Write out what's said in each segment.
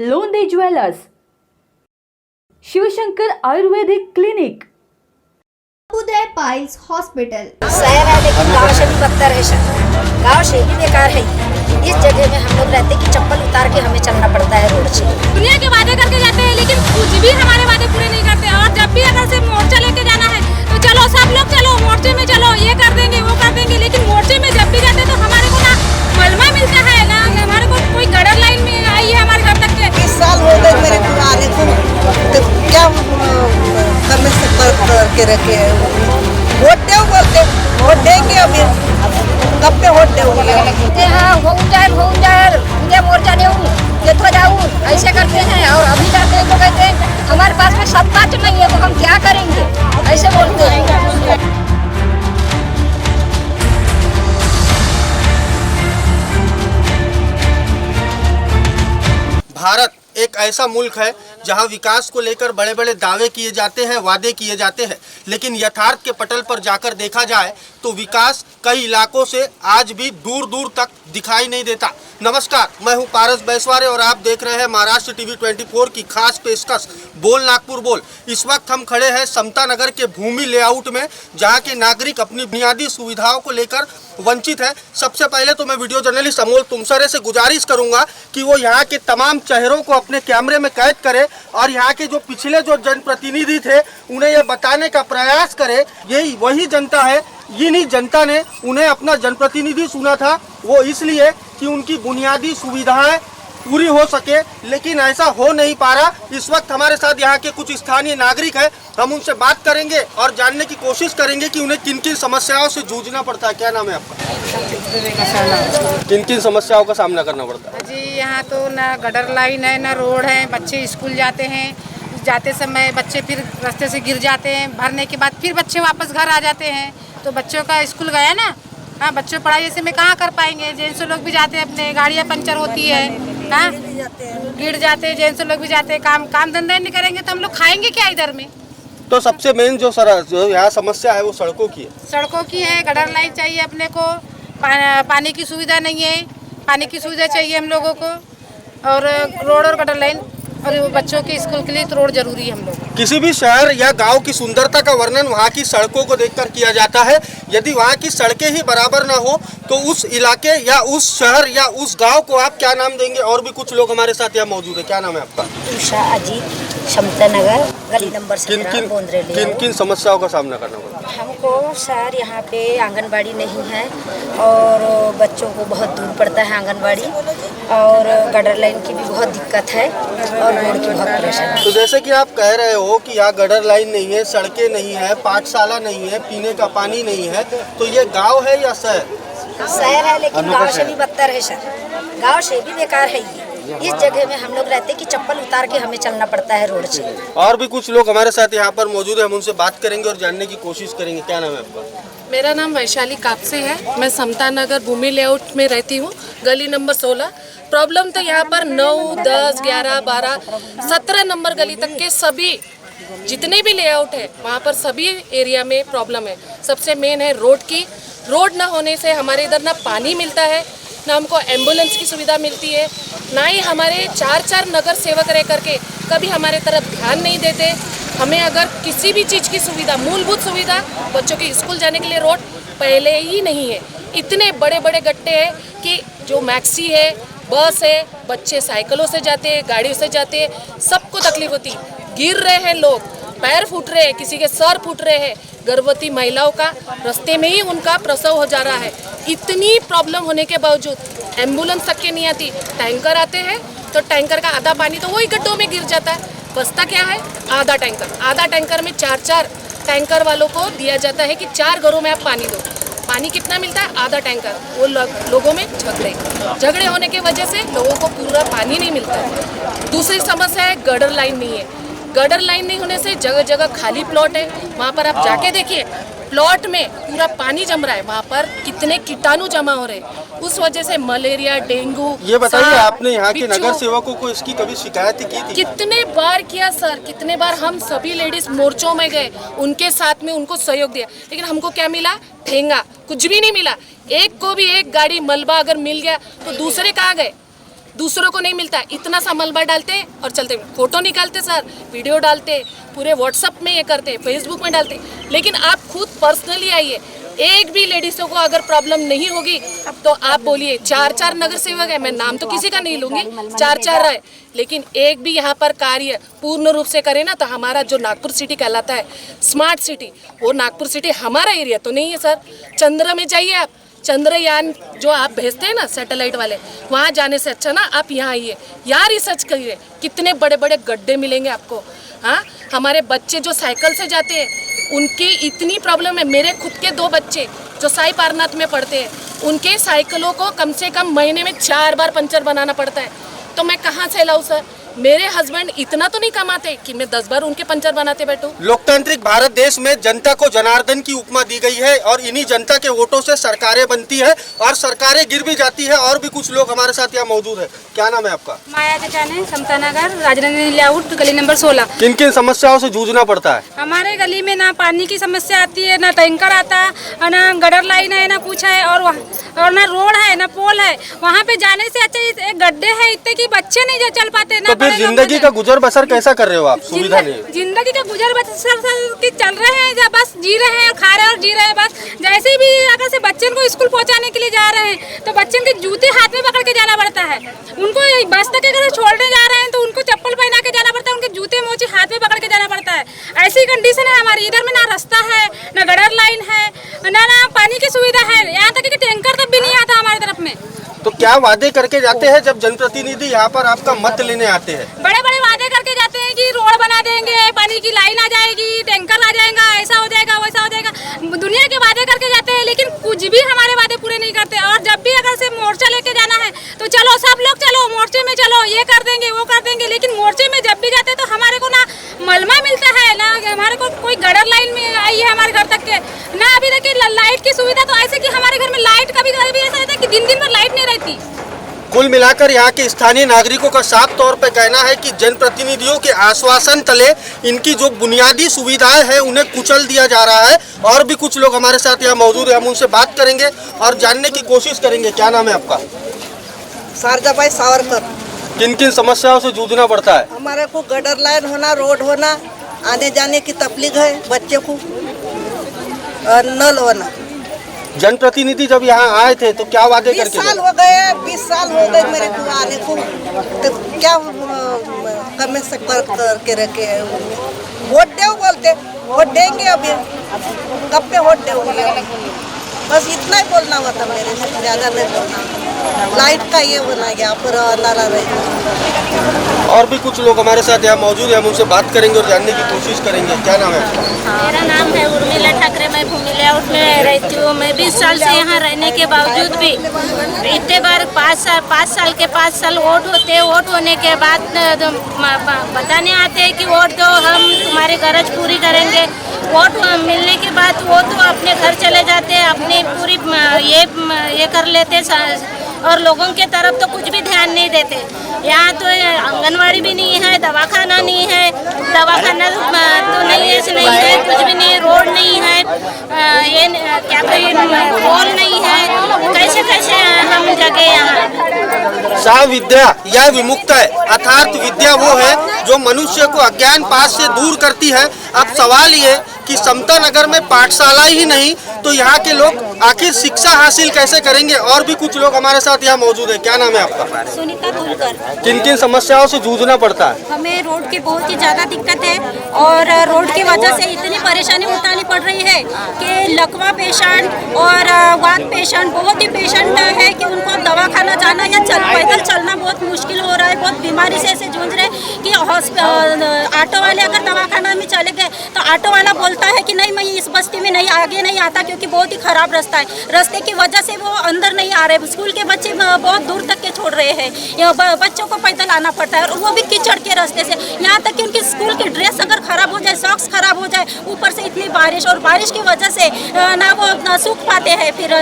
लोंदे jewellers, Shivshankar Ayurvedic clinic, उदय piles hospital. शहर है लेकिन गांव से भी बदतर है सर। गांव से भी बेकार है। इस जगह में हम लोग रहते कि चप्पल उतार के हमें चलना पड़ता है रोड से। दुनिया के वादे करके जाते हैं लेकिन कुछ भी हमारे वादे पूरे नहीं करते। और जब भी अगर से मोर्चा लेके जाना है तो चलो सब लोग चलो मोर्चे में, चलो ये कर देंगे वो कर देंगे, लेकिन मोर्चे में जब भी जाते तो हमारे को ना मलमा मिलता है ना हमारे को कोई गडर लाइन में आई है हमारे घर तक के। 20 साल हो गए मेरे को आने को, तो क्या करने से करके रखे वोट दे बोलते वोट देंगे अभी कब पे वोट देंगे। हाँ होऊन जाए मुझे मोर्चा नहीं देखो जाऊँ ऐसे करते हैं। और अभी जाते हैं तो कहते हैं हमारे पास में सत्ता नहीं है तो हम क्या करेंगे, ऐसे बोलते हैं। भारत एक ऐसा मुल्क है जहां विकास को लेकर बड़े बड़े दावे किए जाते हैं, वादे किए जाते हैं, लेकिन यथार्थ के पटल पर जाकर देखा जाए तो विकास कई इलाकों से आज भी दूर दूर तक दिखाई नहीं देता। नमस्कार, मैं हूं पारस बैसवारे और आप देख रहे हैं महाराष्ट्र टीवी 24 की खास पेशकश बोल नागपुर बोल। इस वक्त हम खड़े हैं समता नगर के भूमि लेआउट में, जहां के नागरिक अपनी बुनियादी सुविधाओं को लेकर वंचित है। सबसे पहले तो मैं वीडियो जर्नलिस्ट अमोल तुमसरे से गुजारिश करूंगा कि वो यहाँ के तमाम चेहरों को अपने कैमरे में कैद करे और यहाँ के जो पिछले जो जनप्रतिनिधि थे उन्हें ये बताने का प्रयास करे यही वही जनता है। इन्हीं जनता ने उन्हें अपना जनप्रतिनिधि चुना था, वो इसलिए कि उनकी बुनियादी सुविधाएं पूरी हो सके, लेकिन ऐसा हो नहीं पा रहा। इस वक्त हमारे साथ यहाँ के कुछ स्थानीय नागरिक हैं, हम उनसे बात करेंगे और जानने की कोशिश करेंगे कि उन्हें किन किन समस्याओं से जूझना पड़ता है। क्या नाम है आपका? किन किन समस्याओं का सामना करना पड़ता है? जी यहाँ तो ना गटर लाइन है ना रोड है। बच्चे स्कूल जाते हैं, जाते समय बच्चे फिर रास्ते से गिर जाते हैं, भरने के बाद फिर बच्चे वापस घर आ जाते हैं। तो बच्चों का स्कूल गया ना, हाँ बच्चों पढ़ाई ऐसे में कहाँ कर पाएंगे। जेंट्स लोग भी जाते हैं, अपने गाड़ियाँ पंचर होती है, हाँ गिर जाते हैं। जेंट्स लोग भी जाते हैं, काम धंधा नहीं करेंगे तो हम लोग खाएंगे क्या इधर में। तो सबसे मेन जो यहाँ समस्या है वो सड़कों की है। सड़कों की है, गटर लाइन चाहिए अपने को, पानी की सुविधा नहीं है, पानी की सुविधा चाहिए हम लोगों को, और रोड और गटर लाइन, और बच्चों के स्कूल के लिए तो रोड जरूरी है हम लोग। किसी भी शहर या गांव की सुंदरता का वर्णन वहां की सड़कों को देखकर किया जाता है। यदि वहां की सड़कें ही बराबर ना हो तो उस इलाके या उस शहर या उस गांव को आप क्या नाम देंगे? और भी कुछ लोग हमारे साथ यहाँ मौजूद है। क्या नाम है आपका? उषा अजीत, समता नगर, गली नंबर 17, बोंद्रेली। किन किन समस्याओं का सामना करना पड़ता है? हमको सर यहाँ पे आंगनबाड़ी नहीं है और बच्चों को बहुत दूर पड़ता है आंगनबाड़ी, और गटर लाइन की भी बहुत दिक्कत है और रोड की बहुत परेशानी है। तो जैसे कि आप कह रहे हो कि यहाँ गटर लाइन नहीं है, सड़कें नहीं है, पाठशाला नहीं है, पीने का पानी नहीं है, तो ये गांव है या शहर? शहर है लेकिन गांव से भी बदतर है सर। गांव से भी बेकार है ये। इस जगह में हम लोग रहते कि चप्पल उतार के हमें चलना पड़ता है रोड से। और भी कुछ लोग हमारे साथ यहाँ पर मौजूद है, हम उनसे बात करेंगे और जानने की कोशिश करेंगे। क्या नाम है आपका? मेरा नाम वैशाली कापसे है। मैं समता नगर भूमि लेआउट में रहती हूँ, गली नंबर 16। प्रॉब्लम तो यहाँ पर 9, 10, 11, 12, 17 नंबर गली तक के सभी जितने भी लेआउट है वहाँ पर सभी एरिया में प्रॉब्लम है। सबसे मेन है रोड की। रोड ना होने से हमारे इधर ना पानी मिलता है, ना हमको एम्बुलेंस की सुविधा मिलती है, ना ही हमारे 4 नगर सेवक रह करके कभी हमारे तरफ ध्यान नहीं देते। हमें अगर किसी भी चीज़ की सुविधा, मूलभूत सुविधा, बच्चों के स्कूल जाने के लिए रोड पहले ही नहीं है। इतने बड़े बड़े गड्ढे हैं कि जो मैक्सी है, बस है, बच्चे साइकिलों से जाते हैं, गाड़ियों से जाते हैं, सबको तकलीफ होती। गिर रहे हैं लोग, पैर फूट रहे हैं, किसी के सर फूट रहे हैं। गर्भवती महिलाओं का रास्ते में ही उनका प्रसव हो जा रहा है। इतनी प्रॉब्लम होने के बावजूद एम्बुलेंस तक के नहीं आती। टैंकर आते हैं तो टैंकर का आधा पानी तो वही गड्ढों में गिर जाता है। बचता क्या है? आधा टैंकर। आधा टैंकर में 4 टैंकर वालों को दिया जाता है कि 4 घरों में आप पानी दो। पानी कितना मिलता है? आधा टैंकर। वो लोगों में झगड़े होने की वजह से लोगों को पूरा पानी नहीं मिलता है। दूसरी समस्या है गटर लाइन नहीं है। गटर लाइन नहीं होने से जगह जगह खाली प्लॉट है, वहाँ पर आप जाके देखिए प्लॉट में पूरा पानी जम रहा है। वहाँ पर कितने कीटाणु जमा हो रहे हैं, उस वजह से मलेरिया, डेंगू। ये बताइए, आपने यहाँ के नगर सेवकों को इसकी कभी शिकायत की थी? कितने बार किया सर, कितने बार हम सभी लेडीज मोर्चों में गए, उनके साथ में उनको सहयोग दिया, लेकिन हमको क्या मिला? ठेंगा, कुछ भी नहीं मिला। एक को भी एक गाड़ी मलबा अगर मिल गया तो दूसरे कहाँ गए? दूसरों को नहीं मिलता। इतना सा मलबा डालते और चलते, फोटो निकालते सर, वीडियो डालते, पूरे व्हाट्सअप में ये करते, फेसबुक में डालते। लेकिन आप खुद पर्सनली आइए, एक भी लेडीज़ों को अगर प्रॉब्लम नहीं होगी तो आप बोलिए। 4 नगर सेवक है, मैं नाम तो किसी का नहीं लूँगी, 4 है, लेकिन एक भी यहाँ पर कार्य पूर्ण रूप से करे ना तो हमारा जो नागपुर सिटी कहलाता है स्मार्ट सिटी, वो नागपुर सिटी हमारा एरिया तो नहीं है सर। चंद्र में जाइए आप, चंद्रयान जो आप भेजते हैं ना सैटेलाइट वाले, वहाँ जाने से अच्छा ना आप यहाँ आइए, यहाँ रिसर्च करिए, कितने बड़े बड़े गड्ढे मिलेंगे आपको। हाँ, हमारे बच्चे जो साइकिल से जाते हैं उनकी इतनी प्रॉब्लम है। मेरे खुद के 2 बच्चे जो साई पारनाथ में पढ़ते हैं, उनके साइकिलों को कम से कम महीने में 4 बार पंचर बनाना पड़ता है। तो मैं कहाँ से लाऊं सर? मेरे हस्बैंड इतना तो नहीं कमाते कि मैं 10 बार उनके पंचर बनाते बैठूं। लोकतांत्रिक भारत देश में जनता को जनार्दन की उपमा दी गई है और इन्हीं जनता के वोटों से सरकारें बनती है और सरकारें गिर भी जाती है। और भी कुछ लोग हमारे साथ यहाँ मौजूद है। क्या नाम है आपका? माया जचाने, समता नगर, राजनंदिनी लेआउट, गली नंबर 16। किन किन समस्याओं से जूझना पड़ता है? हमारे गली में ना पानी की समस्या आती है, ना टैंकर आता, ना गटर लाइन है, ना कुछ है, और ना रोड है, ना पोल है। वहाँ पे जाने से अच्छा एक गड्ढे है इतने कि बच्चे नहीं चल पाते ना। तो फिर जिंदगी का गुजर बसर कैसा कर रहे हो आप? सुविधा नहीं, जिंदगी का गुजर बसर की चल रहे हैं, बस जी रहे हैं, खा रहे हैं और जी रहे हैं बस। जैसे भी अगर से बच्चे को स्कूल पहुँचाने के लिए जा रहे हैं तो बच्चे के जूते हाथ में पकड़ के जाना पड़ता है। उनको बस तक अगर छोड़ने जा रहे हैं तो उनको चप्पल पहना के जाना पड़ता है, उनके जूते मोचे हाथ में पकड़ के जाना पड़ता है। ऐसी कंडीशन है हमारी। इधर में ना रास्ता है, ना गटर लाइन है, ना पानी की सुविधा है, यहाँ तक कि टैंकर तक भी नहीं आता हमारी तरफ में। तो क्या वादे करके जाते हैं जब जनप्रतिनिधि यहाँ पर आपका मत लेने आते हैं? बड़े बड़े वादे करके जाते हैं कि रोड बना देंगे, पानी की लाइन आ जाएगी, टैंकर आ जाएगा, ऐसा हो जाएगा, वैसा हो जाएगा। दुनिया के वादे करके जाते हैं लेकिन कुछ भी हमारे वादे पूरे नहीं करते। और जब भी अगर से मोर्चा लेके जाना है तो चलो सब लोग चलो मोर्चे में, चलो ये कर देंगे वो कर देंगे, लेकिन मोर्चे में जब भी जाते हैं तो हमारे को ना मलमा मिलता है, ना हमारे को कोई गटर लाइन में आई है हमारे घर तक के, ना अभी तक लाइट की सुविधा। तो ऐसे कि हमारे घर में लाइट कभी ऐसा रहता है कि दिन भर लाइट नहीं रहती। कुल मिलाकर यहाँ के स्थानीय नागरिकों का साफ तौर पर कहना है कि जनप्रतिनिधियों के आश्वासन तले इनकी जो बुनियादी सुविधाएं हैं उन्हें कुचल दिया जा रहा है। और भी कुछ लोग हमारे साथ यहाँ मौजूद है, हम उनसे बात करेंगे और जानने की कोशिश करेंगे। क्या नाम है आपका? शारजाबाई सावरकर। किन किन समस्याओं से जूझना पड़ता है? हमारे को गटर लाइन होना, रोड होना, आने जाने की तकलीफ है बच्चे को, और नल होना। जनप्रतिनिधि जब यहाँ आए थे तो क्या वादे 20 करके साल गए? हो गए, 20 साल हो गए मेरे को आने को। तो क्या कम से करके रखे हैं? वोट दो बोलते, वोट देंगे अभी, कब पे वोट देंगे? बस इतना ही बोलना हुआ था मेरे से, ज़्यादा नहीं बोलना। लाइट का ये होना गया पर नारा रहेगा। और भी कुछ लोग हमारे साथ यहाँ मौजूद है, हम उनसे बात करेंगे और जानने की कोशिश करेंगे। क्या नाम है आपका? मेरा नाम है उर्मिला ठाकरे, मैं भूमि लेआउट में रहती हूँ। मैं 20 साल से यहाँ रहने के बावजूद भी इतने बार 5 साल के 5 साल वोट होते, वोट होने के बाद बताने आते हैं कि वोट दो, हम तुम्हारी गरज पूरी करेंगे। वोट मिलने के बाद वो तो अपने घर चले जाते हैं, अपनी पूरी ये कर लेते और लोगों के तरफ तो कुछ भी ध्यान नहीं देते। यहाँ तो आंगनवाड़ी भी नहीं है, दवाखाना नहीं है, दवाखाना तो नहीं है, कुछ भी नहीं, रोड नहीं है, ये क्या कहें, पोल नहीं है। कैसे कैसे हम जगह यहाँ? सा विद्या यह विमुक्त है, अर्थात विद्या वो है जो मनुष्य को अज्ञान पास से दूर करती है। अब सवाल ये कि समता नगर में पाठशाला ही नहीं तो यहाँ के लोग आखिर शिक्षा हासिल कैसे करेंगे? और भी कुछ लोग हमारे साथ यहाँ मौजूद है। क्या नाम है आपका? सुनीता धुलकर। किन किन समस्याओं से जूझना पड़ता है? हमें रोड की बहुत ही ज़्यादा दिक्कत है और रोड की वजह से इतनी परेशानी उठानी पड़ रही है कि लकवा पेशेंट और वात पेशेंट, बहुत ही पेशेंट है कि उनको दवाखाना जाना या पैदल चलना बहुत मुश्किल हो रहा है। बहुत बीमारी से ऐसे जूझ रहे कि ऑटो वाले अगर दवाखाना में चले गए तो ऑटो वाला बोलता है कि नहीं, मैं इस बस्ती में नहीं, आगे नहीं आता क्योंकि बहुत ही खराब रास्ता है। रास्ते की वजह से वो अंदर नहीं आ रहे। स्कूल के बच्चे बहुत दूर तक के छोड़ रहे हैं, बच्चों को पैदल आना पड़ता है और वो भी कीचड़ के रास्ते से। यहाँ तक कि उनकी स्कूल की ड्रेस अगर खराब हो जाए, सॉक्स खराब हो जाए, ऊपर से इतनी बारिश, और बारिश की वजह से ना वो सूख पाते हैं, फिर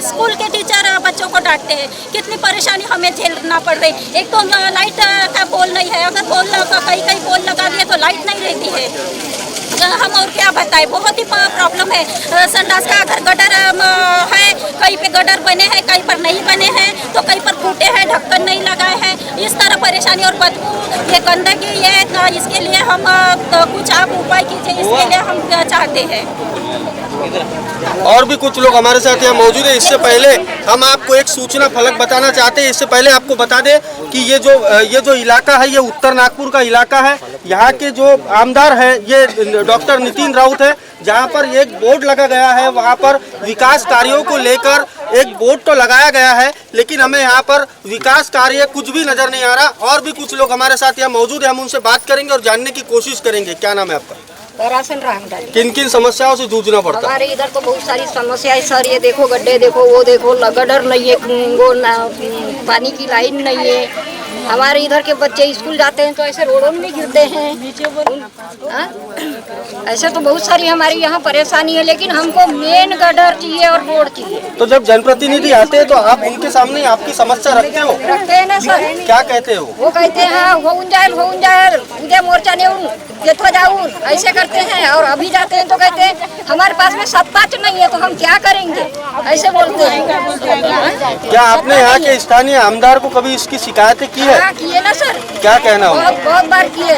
स्कूल के टीचर बच्चों को डांटते हैं। कितनी परेशानी हमें झेलना पड़ रही। एक तो लाइट का पोल नहीं है, अगर पोल कहीं पोल लगा दिया तो लाइट नहीं रहती है। हम और क्या बताएं, बहुत ही प्रॉब्लम है। संडास का अगर गटर है, कहीं पे गटर बने हैं, कहीं पर नहीं बने हैं, तो कहीं पर फूटे हैं, ढक्कन नहीं लगाए हैं। इस तरह परेशानी और बदबू ये गंदगी ये तो इसके लिए हम तो कुछ आप उपाय कीजिए, इसके लिए हम चाहते हैं। और भी कुछ लोग हमारे साथ यहाँ मौजूद है। इससे पहले हम आपको एक सूचना फलक बताना चाहते हैं। इससे पहले आपको बता दें कि ये जो इलाका है ये उत्तर नागपुर का इलाका है। यहाँ के जो आमदार है ये डॉक्टर नितिन राउत है। जहाँ पर एक बोर्ड लगा गया है, वहाँ पर विकास कार्यों को लेकर एक बोर्ड तो लगाया गया है, लेकिन हमें यहाँ पर विकास कार्य कुछ भी नजर नहीं आ रहा। और भी कुछ लोग हमारे साथ यहाँ मौजूद है, हम उनसे बात करेंगे और जानने की कोशिश करेंगे। क्या नाम है आपका? राशन रामडाल। किन किन समस्याओं से जूझना पड़ता है? हमारे इधर तो बहुत सारी समस्या है सर। ये देखो गड्ढे देखो, वो देखो, गटर नहीं है, वो पानी की लाइन नहीं है। हमारे इधर के बच्चे स्कूल जाते हैं तो ऐसे रोडों में गिरते हैं। ऐसे तो बहुत सारी हमारी यहाँ परेशानी है, लेकिन हमको मेन गटर चाहिए और रोड चाहिए। तो जब जनप्रतिनिधि आते हैं तो आप उनके सामने आपकी समस्या रखते हो? रखते हैं ना सर। क्या कहते हो? वो कहते हैं हाँ होऊन जाए उद्या मोर्चा नेऊन येतो जाऊन, ऐसे करते हैं। और अभी जाते हैं तो कहते हैं हमारे पास में सत्ता नहीं है तो हम क्या करेंगे, ऐसे बोलते हैं। क्या आपने यहाँ के स्थानीय आमदार को कभी इसकी शिकायतें की है? हाँ किए ना सर। क्या कहना हो? बहुत बार किए।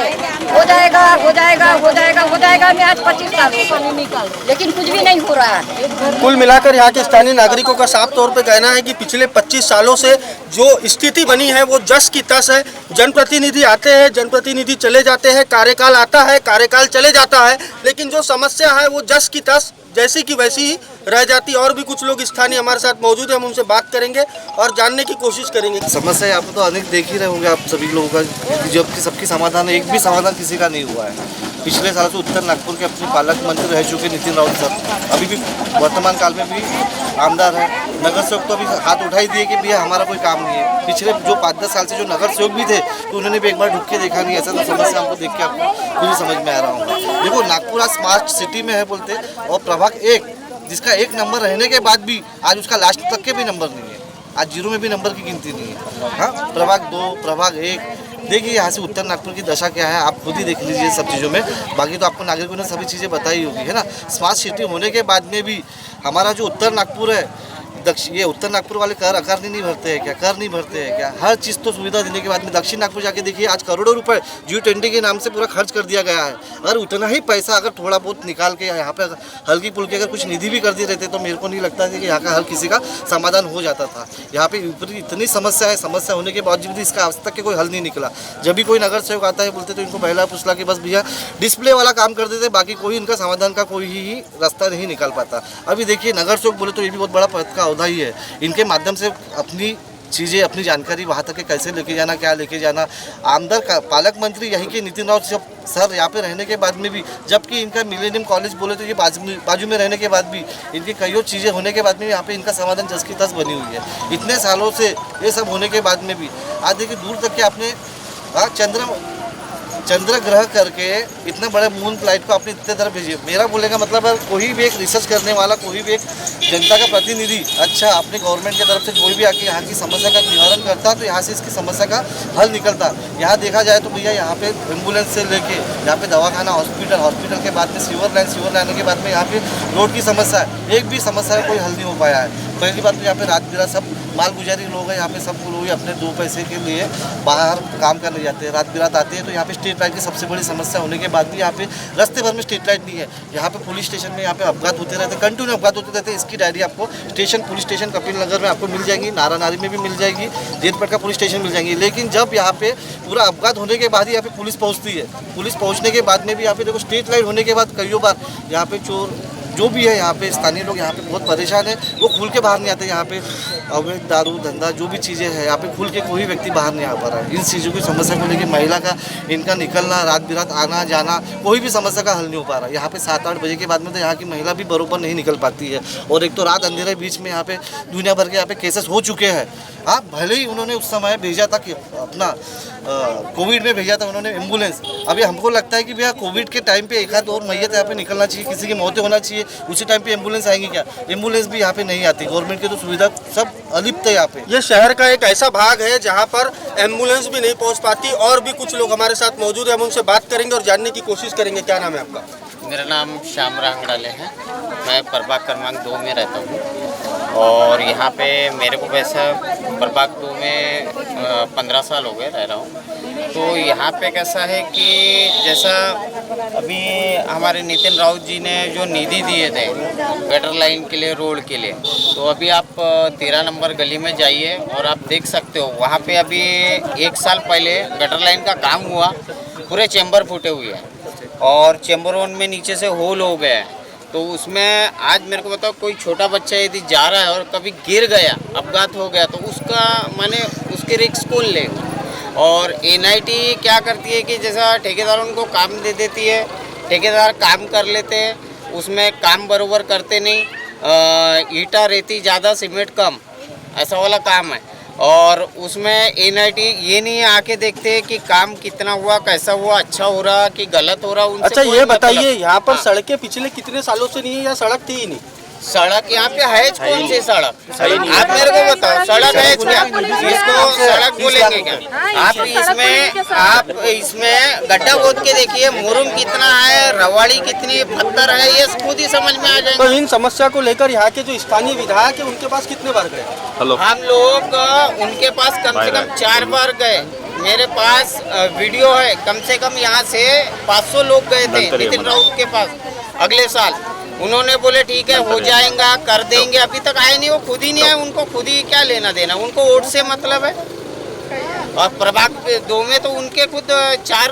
हो जाएगा हो जाएगा हो जाएगा हो जाएगा। मैं आज 25 साल लेकिन कुछ भी नहीं हो रहा है। कुल मिलाकर यहाँ के स्थानीय नागरिकों का साफ तौर पे कहना है कि पिछले 25 सालों से जो स्थिति बनी है वो जस की तस है। जनप्रतिनिधि आते हैं, जनप्रतिनिधि चले जाते हैं, कार्यकाल आता है, कार्यकाल चले जाता है, लेकिन जो समस्या है वो जस की तस जैसी की वैसी ही रह जाती। और भी कुछ लोग स्थानीय हमारे साथ मौजूद हैं, हम उनसे बात करेंगे और जानने की कोशिश करेंगे। समस्या आप तो अनेक देख ही रहे होंगे आप सभी लोगों का, जबकि सबकी समाधान एक भी समाधान किसी का नहीं हुआ है। पिछले साल से उत्तर नागपुर के अपने पालक मंत्री रह चुके नितिन राउत साहब अभी भी वर्तमान काल में भी आमदार है। नगर सेवक तो अभी हाथ उठाई दिए कि भैया हमारा कोई काम नहीं है। पिछले जो 5-10 साल से जो नगर सेवक भी थे तो उन्होंने भी एक बार ढुक के देखा नहीं। ऐसा तो समस्या हमको देख के आपको खुद ही समझ में आ रहा हूँ। देखो नागपुर आज स्मार्ट सिटी में है बोलते, और प्रभाग 1 जिसका 1 नंबर रहने के बाद भी आज उसका लास्ट तक के भी नंबर नहीं है। आज 0 में भी नंबर की गिनती नहीं है। हाँ, प्रभाग 2 प्रभाग 1 देखिए यहाँ से उत्तर नागपुर की दशा क्या है आप खुद ही देख लीजिए सब चीज़ों में। बाकी तो आपको नागरिकों ने सभी चीज़ें बताई होगी, है ना। स्मार्ट सिटी होने के बाद में भी हमारा जो उत्तर नागपुर है, ये उत्तर नागपुर वाले कर नहीं भरते हैं क्या? कर नहीं भरते हैं क्या? हर चीज़ तो सुविधा देने के बाद में दक्षिण नागपुर जाके देखिए आज करोड़ों रुपए G20 के नाम से पूरा खर्च कर दिया गया है। अगर उतना ही पैसा अगर थोड़ा बहुत निकाल के यहाँ पे हल्की पुल्की अगर कुछ निधि भी कर दिए रहते तो मेरे को नहीं लगता कि यहाँ का हर किसी का समाधान हो जाता था। यहाँ पे ऊपर इतनी समस्या है, समस्या होने के बावजूद भी इसका आज तक के कोई हल नहीं निकला। जब भी कोई नगर सेवक आता है बोलते तो इनको पहला पूछला कि बस भैया डिस्प्ले वाला काम कर देते, बाकी कोई इनका समाधान का कोई ही रास्ता नहीं निकाल पाता। अभी देखिए नगर सेवक बोले तो ये भी बहुत बड़ा पद का औहदा ही है। इनके माध्यम से अपनी चीज़ें अपनी जानकारी वहाँ तक के कैसे लेके जाना, क्या लेके जाना। आमदार का पालक मंत्री यहीं के नितिन राउत सर यहाँ पे रहने के बाद में भी, जबकि इनका मिलेनियम कॉलेज बोले तो ये बाजू में रहने के बाद भी इनकी कई चीज़ें होने के बाद में यहाँ पे इनका समाधान जस की तस बनी हुई है। इतने सालों से ये सब होने के बाद में भी आज देखिए दूर तक के आपने चंद्र ग्रह करके इतना बड़े मून फ्लाइट को अपनी इतने तरफ भेजिए। मेरा बोलने का मतलब है कोई भी एक रिसर्च करने वाला, कोई भी एक जनता का प्रतिनिधि अच्छा अपने गवर्नमेंट की तरफ से कोई भी आके यहाँ की समस्या का निवारण करता तो यहाँ से इसकी समस्या का हल निकलता। यहाँ देखा जाए तो भैया यहाँ पे एम्बुलेंस से लेके यहाँ पे दवाखाना, हॉस्पिटल के बाद में सीवर लाइन के बाद में यहाँ पे रोड की समस्या है, एक भी समस्या का कोई हल नहीं हो पाया है। पहली बात तो यहाँ पे रात बिरात सब माल गुजारी लोग हैं, यहाँ पे सब लोग अपने 2 पैसे के लिए बाहर काम करने जाते हैं, रात बिरात आते हैं। तो यहाँ पे स्ट्रीट लाइट की सबसे बड़ी समस्या होने के बाद भी यहाँ पे रास्ते भर में स्ट्रीट लाइट नहीं है। यहाँ पे पुलिस स्टेशन में यहाँ पे अपघात होते रहते, कंटिन्यू अपघात होते रहते। इसकी डायरी आपको पुलिस स्टेशन कपिल नगर में आपको मिल जाएगी, नारा नारी में भी मिल जाएगी, जेतपट का पुलिस स्टेशन मिल जाएंगी। लेकिन जब यहाँ पे पूरा अपघात होने के बाद ही यहाँ पे पुलिस पहुँचती है, पुलिस पहुँचने के बाद में भी यहाँ पे देखो स्ट्रीट लाइट होने के बाद कई बार यहाँ पे चोर जो भी है यहाँ पे स्थानीय लोग यहाँ पे बहुत परेशान है। वो खुल के बाहर नहीं आते। यहाँ पे अवैध दारू धंधा जो भी चीज़ें हैं यहाँ पे खुल के कोई व्यक्ति बाहर नहीं आ पा रहा है। इन चीज़ों की समस्या को लेकर महिला का इनका निकलना, रात बिरात आना जाना, कोई भी समस्या का हल नहीं हो पा रहा। यहाँ पे 7-8 बजे के बाद में तो यहाँ की महिला भी बरोबर नहीं निकल पाती है। और एक तो रात अंधेरे बीच में यहाँ पे दुनिया भर के यहाँ पे केसेस हो चुके हैं। हाँ, भले ही उन्होंने उस समय भेजा था कि अपना कोविड में भेजा था उन्होंने एम्बुलेंस। अभी हमको लगता है कि भैया कोविड के टाइम पे एक आध और मैयत यहाँ पे निकलना चाहिए, किसी की मौतें होना चाहिए, उसी टाइम पे एम्बुलेंस आएंगी क्या? एम्बुलेंस भी यहाँ पे नहीं आती। गवर्नमेंट की तो सुविधा सब अलिप्त है यहाँ पे। ये शहर का एक ऐसा भाग है जहाँ पर एम्बुलेंस भी नहीं पहुँच पाती। और भी कुछ लोग हमारे साथ मौजूद है, हम उनसे बात करेंगे और जानने की कोशिश करेंगे। क्या नाम है आपका? मेरा नाम श्याम रांगड़ाले है, मैं प्रभाग क्रमांक 2 में रहता हूँ। और यहाँ पे मेरे को वैसा प्रभाग 2 में 15 साल हो गए रह रहा हूँ। तो यहाँ पे कैसा है कि जैसा अभी हमारे नितिन राउत जी ने जो निधि दिए थे गटर लाइन के लिए, रोड के लिए, तो अभी आप 13 नंबर गली में जाइए और आप देख सकते हो वहाँ पे अभी 1 साल पहले गटर लाइन का काम हुआ, पूरे चैम्बर फूटे हुए हैं और चैम्बर वन में नीचे से होल हो गया है। तो उसमें आज मेरे को बताओ कोई छोटा बच्चा यदि जा रहा है और कभी गिर गया, अपघात हो गया, तो उसका माने उसके रिस्क कौन ले। और NIT क्या करती है कि जैसा ठेकेदारों को काम दे देती है, ठेकेदार काम कर लेते हैं, उसमें काम बरोबर करते नहीं, ईटा रेती ज़्यादा सीमेंट कम, ऐसा वाला काम है। और उसमें NIT ये नहीं आके देखते कि काम कितना हुआ, कैसा हुआ, अच्छा हो रहा कि गलत हो रहा। उनसे अच्छा कोई ये मतलब- बताइए, यहाँ पर हाँ। सड़कें पिछले कितने सालों से नहीं है या सड़क थी ही नहीं? सड़क यहाँ पे है कौन सी सड़क? आप मेरे को बताओ, सड़क है क्या? इसको सड़क बोलेंगे क्या? आप इसमें गड्ढा खोद के देखिए, मुरुम कितना है, रवाड़ी कितनी, पत्थर है, ये खुद ही समझ में आ जाएगा। तो इन समस्या को लेकर यहाँ के जो स्थानीय विधायक है उनके पास कितने बार गए? हम लोग उनके पास कम से कम 4 बार गए। मेरे पास वीडियो है, कम से कम यहाँ से 500 लोग गए थे नितिन राउत के पास अगले साल। उन्होंने बोले ठीक है हो जाएगा, कर देंगे, अभी तक आए नहीं, वो खुद ही नहीं आए। उनको खुद ही क्या लेना देना, उनको वोट से मतलब है। और प्रभाग 2 में तो उनके खुद 4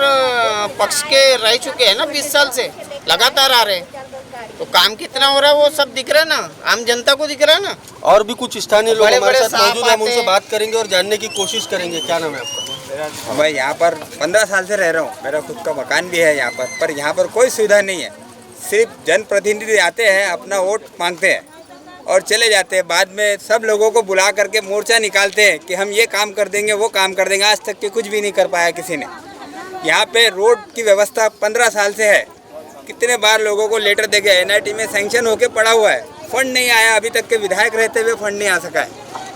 पक्ष के रह चुके हैं ना, 20 साल से लगातार आ रहे। तो काम कितना हो रहा है वो सब दिख रहा है ना, आम जनता को दिख रहा है ना। और भी कुछ स्थानीय लोग हमारे बड़े-बड़े साथ मौजूद हैं, हम आते उनसे हैं। बात करेंगे और जानने की कोशिश करेंगे। क्या नाम है आपका? मैं यहाँ पर 15 साल से रह रहा हूँ, मेरा खुद का मकान भी है यहाँ पर यहाँ पर कोई सुविधा नहीं है। सिर्फ जनप्रतिनिधि आते हैं, अपना वोट मांगते हैं और चले जाते हैं। बाद में सब लोगों को बुला करके मोर्चा निकालते हैं कि हम ये काम कर देंगे, वो काम कर देंगे। आज तक के कुछ भी नहीं कर पाया किसी ने। यहाँ पे रोड की व्यवस्था 15 साल से है। कितने बार लोगों को लेटर दे गया, NIT में सैंक्शन होके पड़ा हुआ है, फंड नहीं आया। अभी तक के विधायक रहते हुए फंड नहीं आ सका है।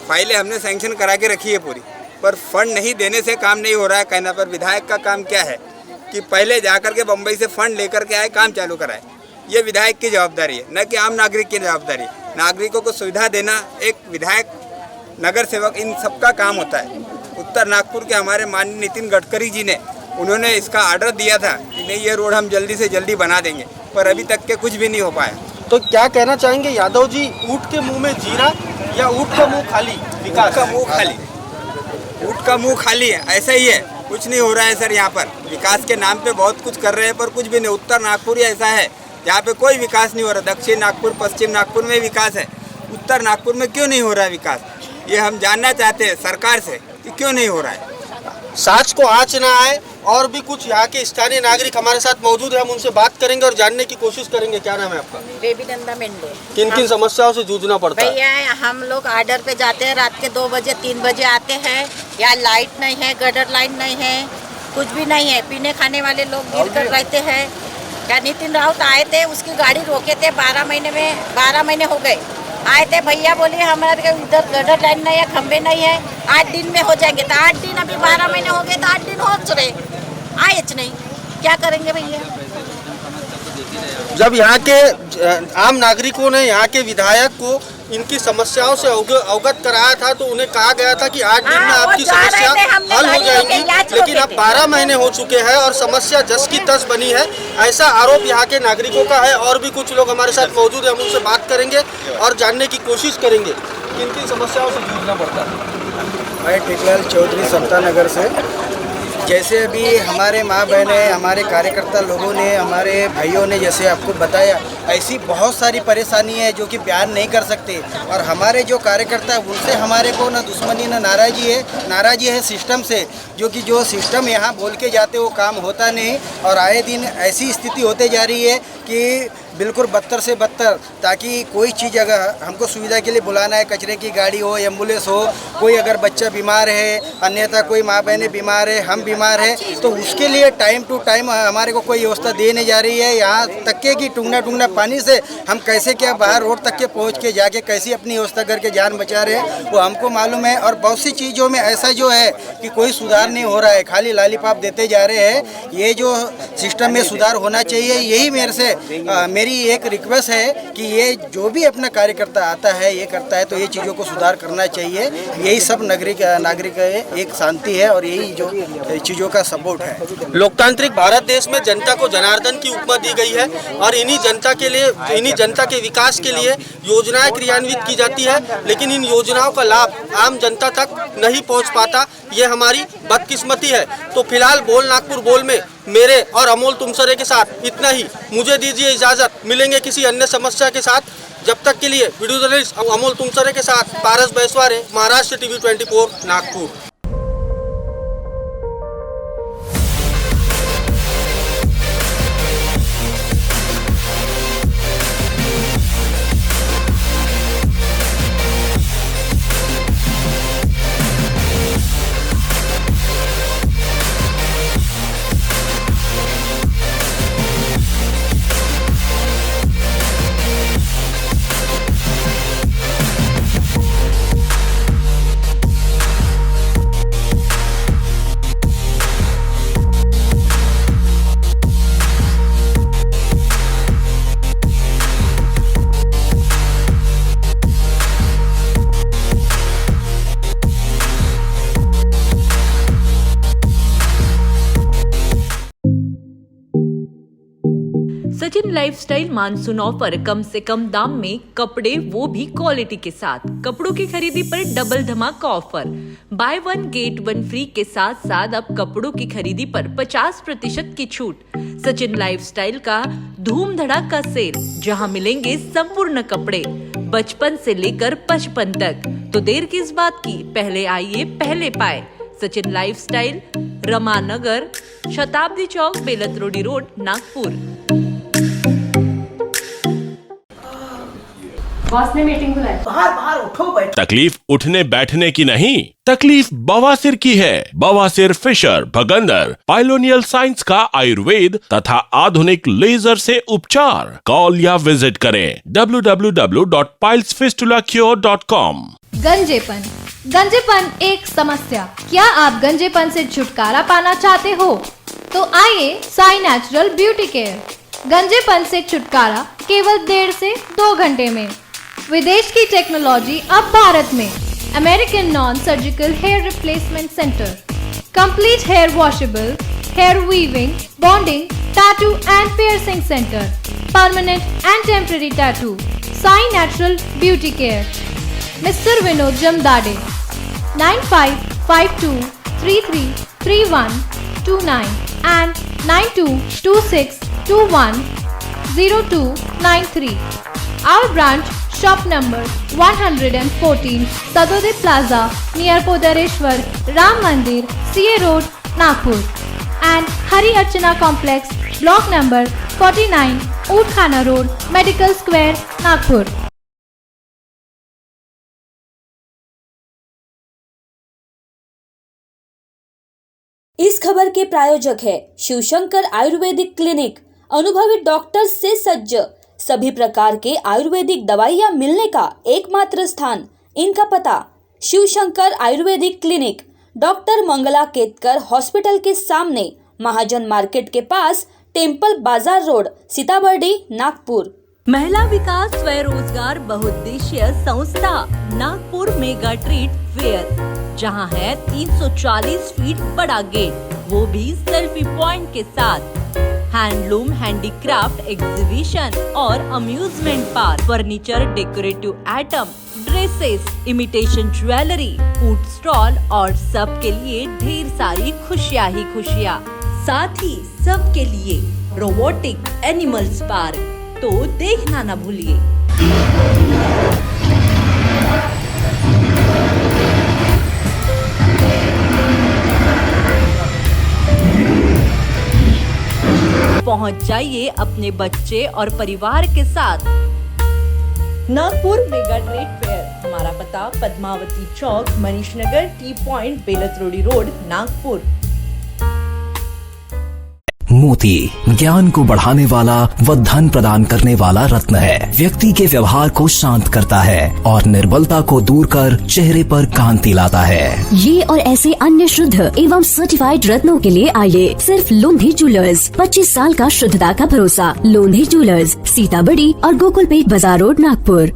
फाइलें हमने सैंक्शन करा के रखी है पूरी, पर फंड नहीं देने से काम नहीं हो रहा है। कहना पर विधायक का काम क्या है कि पहले जाकर के बम्बई से फंड लेकर के आए, काम चालू कराए। ये विधायक की जवाबदारी है, न कि आम नागरिक की जवाबदारी। नागरिकों को सुविधा देना एक विधायक, नगर सेवक, इन सबका काम होता है। उत्तर नागपुर के हमारे माननीय नितिन गडकरी जी ने उन्होंने इसका आर्डर दिया था कि नहीं ये रोड हम जल्दी से जल्दी बना देंगे, पर अभी तक के कुछ भी नहीं हो पाया। तो क्या कहना चाहेंगे यादव जी, ऊँट के मुंह में जीरा या ऊँट का मुंह खाली? विकास का मुंह खाली, ऊँट का मुंह खाली है, ऐसा ही है। कुछ नहीं हो रहा है सर। यहाँ पर विकास के नाम पे बहुत कुछ कर रहे हैं पर कुछ भी नहीं। उत्तर नागपुर ही ऐसा है जहाँ पे कोई विकास नहीं हो रहा। दक्षिण नागपुर, पश्चिम नागपुर में विकास है, उत्तर नागपुर में क्यों नहीं हो रहा है विकास? ये हम जानना चाहते हैं सरकार से कि क्यों नहीं हो रहा है। साच को आँच ना आए। और भी कुछ यहाँ के स्थानीय नागरिक हमारे साथ मौजूद है, हम उनसे बात करेंगे और जानने की कोशिश करेंगे। क्या नाम है आपका? बेबी नंदा मेंढे। किन किन समस्याओं से जूझना पड़ता है? भैया हम लोग आर्डर पे जाते हैं, रात के 2 बजे 3 बजे आते हैं। यहाँ लाइट नहीं है, गटर लाइन नहीं है, कुछ भी नहीं है। पीने खाने वाले लोग गिर कर रहते हैं। क्या नितिन राउत आए थे, उसकी गाड़ी रोके थे 12 महीने हो गए। आए थे भैया, बोले हमारे इधर गटर लाइन नहीं है, खंबे नहीं है, 8 दिन में हो जाएंगे। तो 8 दिन, अभी 12 महीने हो गए तो 8 दिन हो रहे, आए नहीं। क्या करेंगे भैया? जब यहाँ के आम नागरिकों ने यहाँ के विधायक को इनकी समस्याओं से अवगत कराया था तो उन्हें कहा गया था कि 8 दिन में आपकी समस्या हल हो जाएगी, लेकिन अब 12 महीने हो चुके हैं और समस्या जस की तस बनी है, ऐसा आरोप यहाँ के नागरिकों का है। और भी कुछ लोग हमारे साथ मौजूद हैं, हम उनसे बात करेंगे और जानने की कोशिश करेंगे किन किन समस्याओं से जूझना पड़ता है। मैं टिकलाल चौधरी समता नगर से। जैसे अभी हमारे माँ बहनें, हमारे कार्यकर्ता लोगों ने, हमारे भाइयों ने जैसे आपको बताया, ऐसी बहुत सारी परेशानी है जो कि बयान नहीं कर सकते। और हमारे जो कार्यकर्ता है उनसे हमारे को ना दुश्मनी ना नाराज़ी है सिस्टम से, जो सिस्टम यहाँ बोल के जाते वो काम होता नहीं। और आए दिन ऐसी स्थिति होते जा रही है कि बिल्कुल बदतर से बदतर, ताकि कोई चीज़ अगर हमको सुविधा के लिए बुलाना है, कचरे की गाड़ी हो, एम्बुलेंस हो, कोई अगर बच्चा बीमार है, अन्यथा कोई माँ बहनें बीमार है, हम बीमार है, तो उसके लिए टाइम टू टाइम हमारे को कोई व्यवस्था दे नहीं जा रही है। यहाँ तक के कि टूंगना पानी से हम कैसे क्या बाहर रोड तक के पहुँच के जाके कैसी अपनी व्यवस्था करके जान बचा रहे हैं वो हमको मालूम है। और बहुत सी चीज़ों में ऐसा जो है कि कोई सुधार नहीं हो रहा है, खाली लॉलीपॉप देते जा रहे हैं। ये जो सिस्टम में सुधार होना चाहिए, यही मेरी एक रिक्वेस्ट है कि ये जो भी अपना कार्यकर्ता आता है ये करता है तो ये चीज़ों को सुधार करना चाहिए। यही सब नागरिक एक शांति है और यही जो चीज़ों का सपोर्ट है। लोकतांत्रिक भारत देश में जनता को जनार्दन की उपमा दी गई है और इन्हीं जनता के विकास के लिए योजनाएं क्रियान्वित की जाती है, लेकिन इन योजनाओं का लाभ आम जनता तक नहीं पहुंच पाता। ये हमारी बदकिस्मती है। तो फिलहाल बोल नागपुर बोल में मेरे और अमोल तुमसरे के साथ इतना ही। मुझे दीजिए इजाज़त, मिलेंगे किसी अन्य समस्या के साथ। जब तक के लिए वीडियो जर्नलिस्ट अमोल तुमसरे के साथ Paras Baisware, Maharashtra TV 24 Nagpur. Sachin lifestyle monsoon offer, कम से कम दाम में कपड़े, वो भी क्वालिटी के साथ। कपड़ों की खरीदी पर डबल धमाका ऑफर, बाय 1 गेट 1 फ्री के साथ साथ अब कपड़ों की खरीदी पर 50% की छूट। सचिन लाइफस्टाइल का धूम धड़ाका सेल, जहां मिलेंगे संपूर्ण कपड़े बचपन से लेकर 55 तक। तो देर किस बात की, पहले आइए पहले पाए। सचिन लाइफस्टाइल, रमानगर, शताब्दी चौक, बेलतरोडी रोड, नागपुर। बॉस ने मीटिंग बुलाई। बाहर उठो बैठो। तकलीफ उठने बैठने की नहीं, तकलीफ बवासीर की है। बवासीर, फिशर, भगंदर, पाइलोनियल साइंस का आयुर्वेद तथा आधुनिक लेजर से उपचार। कॉल या विजिट करें www.pilesfistulacure.com। गंजेपन एक समस्या। क्या आप गंजेपन से छुटकारा पाना चाहते हो? तो आइए साई नेचुरल ब्यूटी केयर। गंजेपन से छुटकारा केवल 1.5 से 2 घंटे में। विदेश की टेक्नोलॉजी अब भारत में। American non surgical hair replacement centre, complete hair washable, hair weaving, bonding, tattoo and piercing centre, permanent and temporary tattoo. Sai natural beauty care, mister Vinod Jamdade, 9552333129 and 9226210293. Our branch, shop number 114, Sadode Plaza, near Podareshwar Ram Mandir, CA Road, Nagpur, and Hari Archana Complex, block number 49, Oudkhana Road, Medical Square, Nagpur. इस खबर के प्रायोजक है Shivshankar Ayurvedic clinic, अनुभवी doctor से सज्ज, सभी प्रकार के आयुर्वेदिक दवाइयाँ मिलने का एकमात्र स्थान। इनका पता, Shivshankar Ayurvedic clinic, doctor Mangala Ketkar hospital के सामने, महाजन मार्केट के पास, टेम्पल बाजार रोड, सीताबर्डी, नागपुर। महिला विकास स्वरोजगार बहुउद्देशीय संस्था नागपुर मेगा ट्रीट फेयर, जहां है 340 फीट बड़ा गेट, वो भी सेल्फी पॉइंट के साथ। हैंडलूम, हैंडीक्राफ्ट एग्जीबिशन और amusement park, furniture, decorative item, dresses, imitation jewellery, food stall और सबके लिए ढेर सारी खुशियां ही खुशियां। साथ ही सबके लिए रोबोटिक एनिमल्स पार्क, तो देखना ना भूलिए। पहुंच जाइए अपने बच्चे और परिवार के साथ। नागपुर मेगा ट्रेड फेयर, हमारा पता Padmavati Chowk, Manish Nagar, T point, Beltarodi road, Nagpur. मोती ज्ञान को बढ़ाने वाला व धन प्रदान करने वाला रत्न है। व्यक्ति के व्यवहार को शांत करता है और निर्बलता को दूर कर चेहरे पर कांति लाता है। ये और ऐसे अन्य शुद्ध एवं सर्टिफाइड रत्नों के लिए आइए सिर्फ लोंधी ज्वेलर्स। 25 साल का शुद्धता का भरोसा। लोंधी ज्वेलर्स, सीताबड़ी और गोकुलपेट बाजार रोड, नागपुर।